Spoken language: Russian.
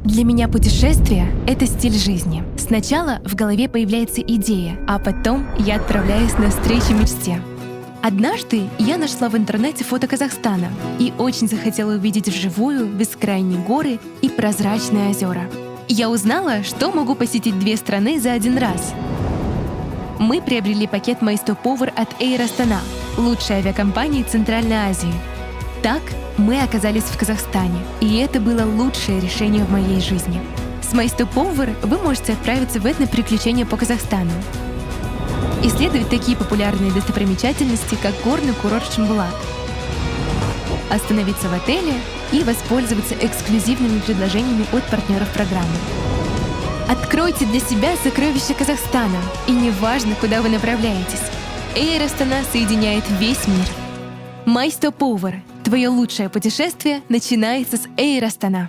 Для меня путешествие — это стиль жизни. Сначала в голове появляется идея, а потом я отправляюсь навстречу мечте. Однажды я нашла в интернете фото Казахстана и очень захотела увидеть вживую бескрайние горы и прозрачные озера. Я узнала, что могу посетить две страны за один раз. Мы приобрели пакет MyStopover от Air Astana, лучшей авиакомпании Центральной Азии. Так мы оказались в Казахстане, и это было лучшее решение в моей жизни. С MyStopover вы можете отправиться в этно-приключения по Казахстану, исследовать такие популярные достопримечательности, как горный курорт Шимбулак, остановиться в отеле и воспользоваться эксклюзивными предложениями от партнеров программы. Откройте для себя сокровища Казахстана, и неважно, куда вы направляетесь. Air Astana соединяет весь мир. MyStopover. Твое лучшее путешествие начинается с Air Astana.